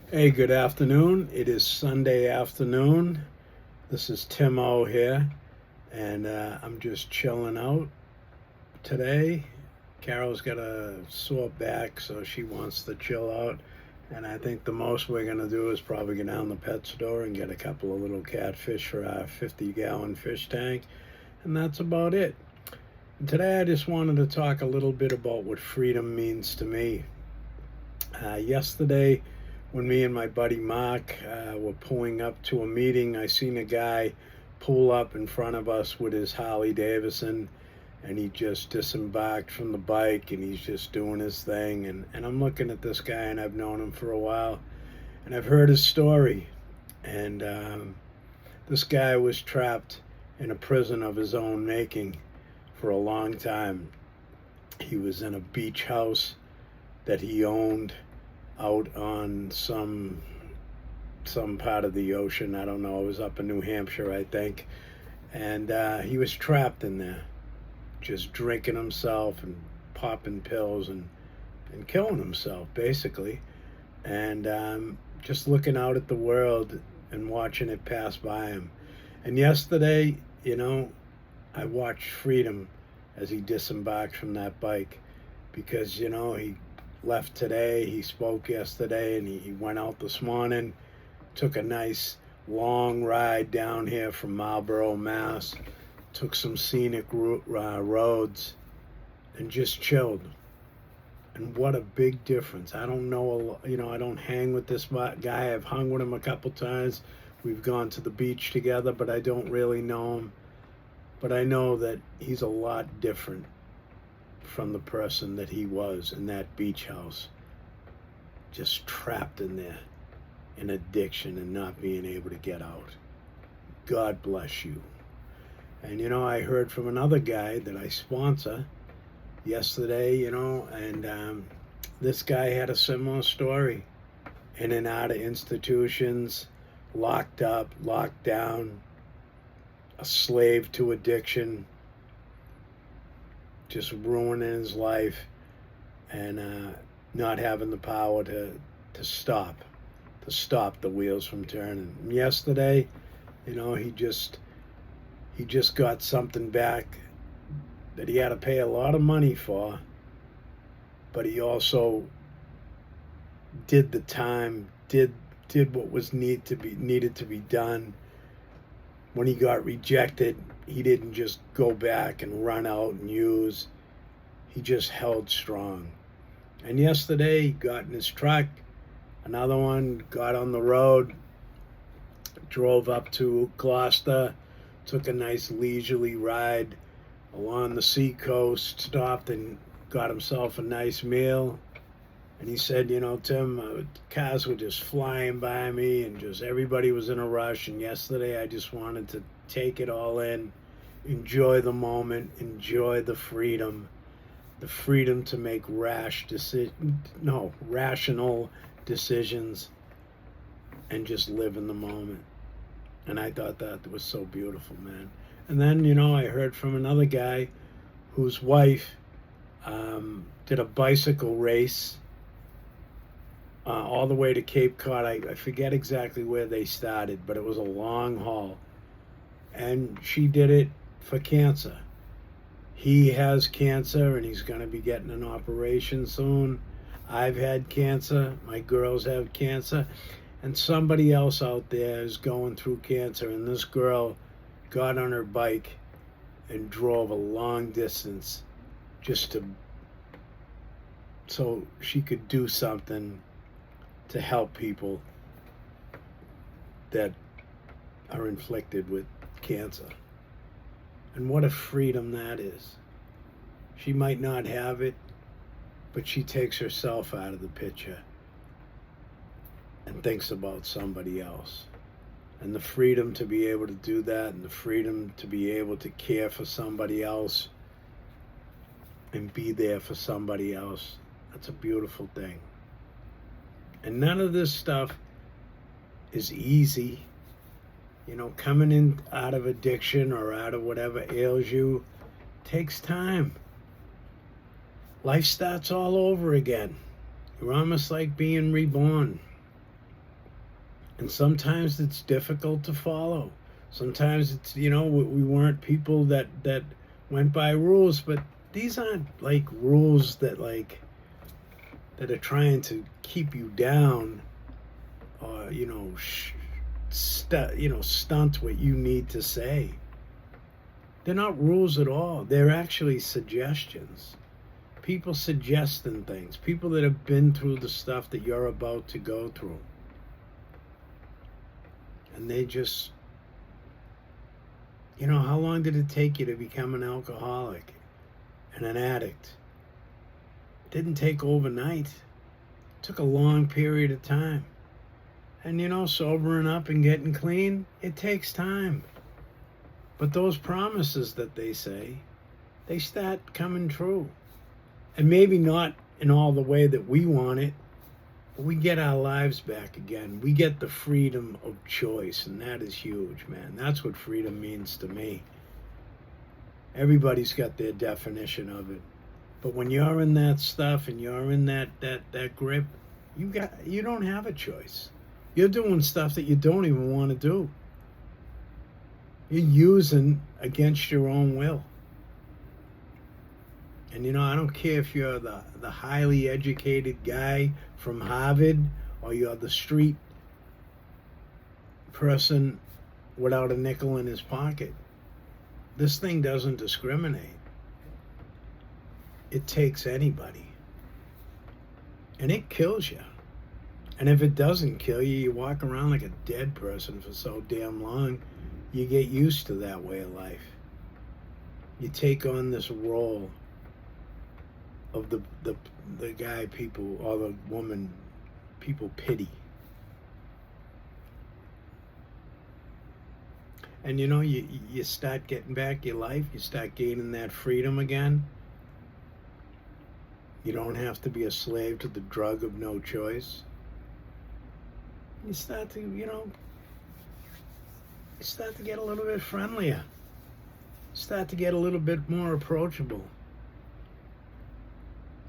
Hey, good afternoon. It is Sunday afternoon. This is Tim O here, and I'm just chilling out today. Carol's got a sore back, so she wants to chill out. And I think the most we're going to do is probably go down the pet store and get a couple of little catfish for our 50-gallon fish tank. And that's about it. And today I just wanted to talk a little bit about what freedom means to me. Yesterday, when me and my buddy Mark were pulling up to a meeting, I seen a guy pull up in front of us with his Harley Davidson, and he just disembarked from the bike and he's just doing his thing. And I'm looking at this guy, and I've known him for a while, and I've heard his story. And this guy was trapped in a prison of his own making for a long time. He was in a beach house that he owned out on some part of the ocean. I don't know. It was up in New Hampshire, I think. And he was trapped in there, just drinking himself and popping pills and killing himself, basically. And just looking out at the world and watching it pass by him. And yesterday, I watched freedom as he disembarked from that bike, because, he left today, he spoke yesterday, and he went out this morning, took a nice long ride down here from Marlborough, Mass, took some scenic roads, and just chilled. And what a big difference. I don't know, I don't hang with this guy. I've hung with him a couple times. We've gone to the beach together, but I don't really know him. But I know that he's a lot different from the person that he was in that beach house, just trapped in there in addiction and not being able to get out. God bless you. And I heard from another guy that I sponsor yesterday, and this guy had a similar story. In and out of institutions, locked up, locked down, a slave to addiction, just ruining his life, and not having the power to stop the wheels from turning. And yesterday, he just got something back that he had to pay a lot of money for, but he also did the time, did what was needed to be done. When he got rejected, he didn't just go back and run out and use. He just held strong. And yesterday, he got in his truck, another one, got on the road, drove up to Gloucester, took a nice leisurely ride along the seacoast, stopped and got himself a nice meal. And he said, Tim, cars were just flying by me, and just everybody was in a rush. And yesterday I just wanted to take it all in, enjoy the moment, enjoy the freedom to make rational decisions, and just live in the moment. And I thought that was so beautiful, man. And then, I heard from another guy whose wife did a bicycle race all the way to Cape Cod. I forget exactly where they started, but it was a long haul. And she did it for cancer. He has cancer, and he's going to be getting an operation soon. I've had cancer. My girls have cancer. And somebody else out there is going through cancer. And this girl got on her bike and drove a long distance just so she could do something to help people that are inflicted with cancer. And what a freedom that is. She might not have it, but she takes herself out of the picture and thinks about somebody else. And the freedom to be able to do that, and the freedom to be able to care for somebody else and be there for somebody else, that's a beautiful thing. And none of this stuff is easy. Coming in out of addiction or out of whatever ails you takes time. Life starts all over again. You're almost like being reborn. And sometimes it's difficult to follow. Sometimes it's, we weren't people that went by rules, but these aren't like rules that are trying to keep you down, or stunt what you need to say. They're not rules at all. They're actually suggestions. People suggesting things. People that have been through the stuff that you're about to go through. And they just, how long did it take you to become an alcoholic and an addict? It didn't take overnight. It took a long period of time. And sobering up and getting clean, it takes time. But those promises that they say, they start coming true. And maybe not in all the way that we want it, but we get our lives back again. We get the freedom of choice, and that is huge, man. That's what freedom means to me. Everybody's got their definition of it. But when you're in that stuff and you're in that grip, you don't have a choice. You're doing stuff that you don't even want to do. You're using against your own will. And I don't care if you're the highly educated guy from Harvard or you're the street person without a nickel in his pocket. This thing doesn't discriminate. It takes anybody. And it kills you. And if it doesn't kill you, you walk around like a dead person for so damn long, you get used to that way of life. You take on this role of the guy people, or the woman people pity. And you start getting back your life, you start gaining that freedom again. You don't have to be a slave to the drug of no choice. You start to, get a little bit friendlier. Start to get a little bit more approachable.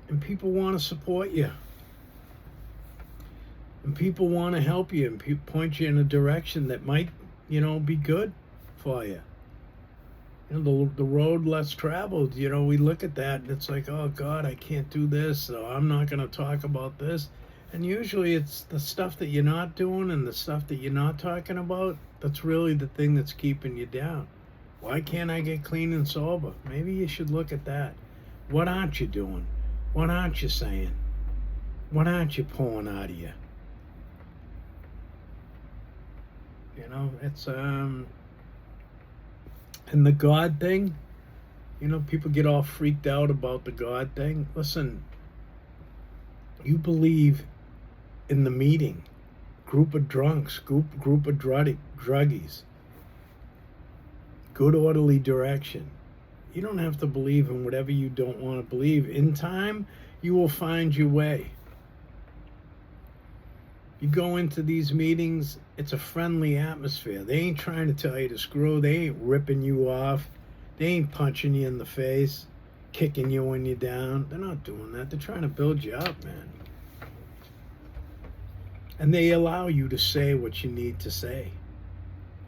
And people want to support you. And people want to help you and point you in a direction that might, be good for you. The road less traveled, we look at that and it's like, oh God, I can't do this, or I'm not going to talk about this. And usually it's the stuff that you're not doing and the stuff that you're not talking about that's really the thing that's keeping you down. Why can't I get clean and sober? Maybe you should look at that. What aren't you doing? What aren't you saying? What aren't you pulling out of you? It's and the God thing, people get all freaked out about the God thing. Listen, you believe in the meeting, group of drunks, group of druggies, good orderly direction. You don't have to believe in whatever you don't want to believe. In time, you will find your way. You go into these meetings, it's a friendly atmosphere. They ain't trying to tell you to screw. They ain't ripping you off. They ain't punching you in the face, kicking you when you're down. They're not doing that. They're trying to build you up, man. And they allow you to say what you need to say.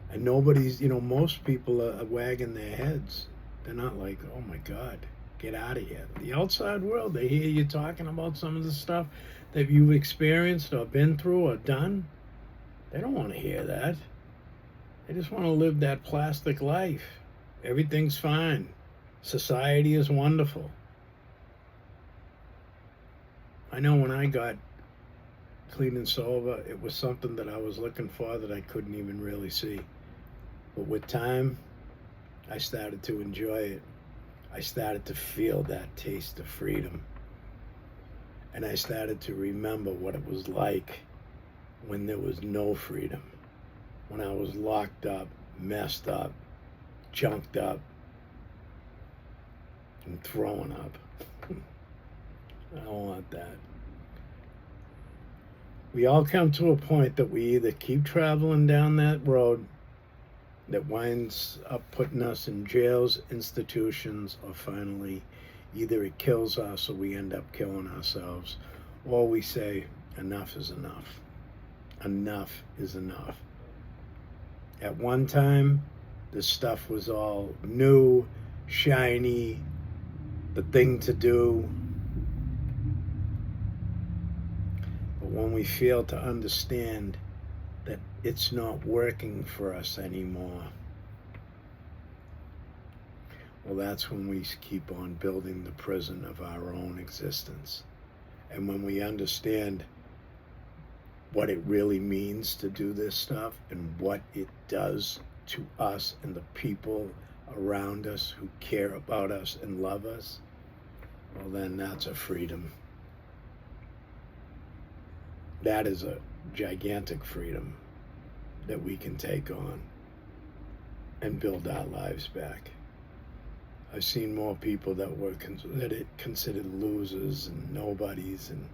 And nobody's, most people are wagging their heads. They're not like, oh my God, get out of here. The outside world, they hear you talking about some of the stuff that you've experienced or been through or done. They don't want to hear that. They just want to live that plastic life. Everything's fine. Society is wonderful. I know when I got clean and sober, it was something that I was looking for that I couldn't even really see. But with time, I started to enjoy it. I started to feel that taste of freedom. And I started to remember what it was like when there was no freedom. When I was locked up, messed up, junked up, and thrown up. I don't want that. We all come to a point that we either keep traveling down that road that winds up putting us in jails, institutions, or finally either it kills us or we end up killing ourselves, or we say enough is enough. enough is enough. At one time, this stuff was all new, shiny, the thing to do. But when we fail to understand that it's not working for us anymore, well, that's when we keep on building the prison of our own existence. And when we understand what it really means to do this stuff and what it does to us and the people around us who care about us and love us, well, then that's a freedom. That is a gigantic freedom that we can take on and build our lives back. I've seen more people that were considered losers and nobodies and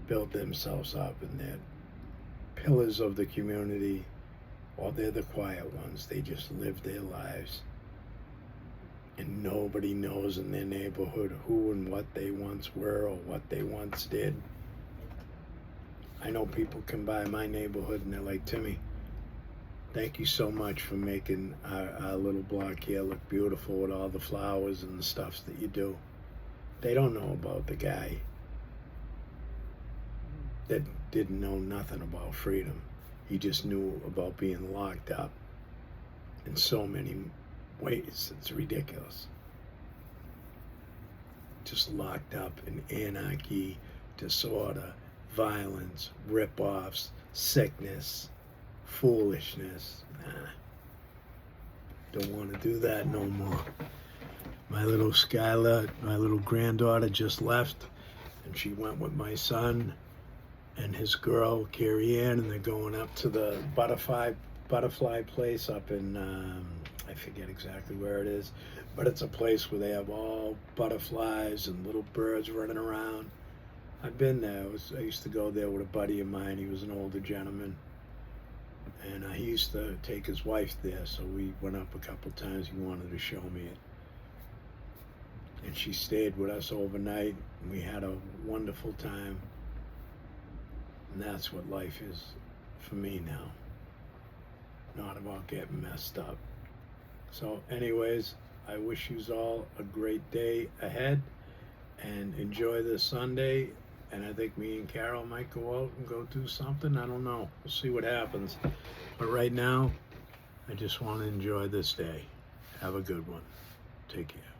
built themselves up, and they're pillars of the community, or they're the quiet ones. They just live their lives. And nobody knows in their neighborhood who and what they once were or what they once did. I know people come by my neighborhood and they're like, Timmy, thank you so much for making our little block here look beautiful with all the flowers and the stuff that you do. They don't know about the guy that didn't know nothing about freedom. He just knew about being locked up in so many ways. It's ridiculous. Just locked up in anarchy, disorder, violence, rip-offs, sickness, foolishness. Don't want to do that no more. My little Skylar, my little granddaughter, just left, and she went with my son and his girl, Carrie Ann, and they're going up to the butterfly place up in, I forget exactly where it is, but it's a place where they have all butterflies and little birds running around. I've been there. I used to go there with a buddy of mine. He was an older gentleman, and he used to take his wife there, so we went up a couple times. He wanted to show me it. And she stayed with us overnight, and we had a wonderful time. And that's what life is for me now. Not about getting messed up. So anyways, I wish you all a great day ahead, and enjoy this Sunday. And I think me and Carol might go out and go do something. I don't know. We'll see what happens. But right now, I just want to enjoy this day. Have a good one. Take care.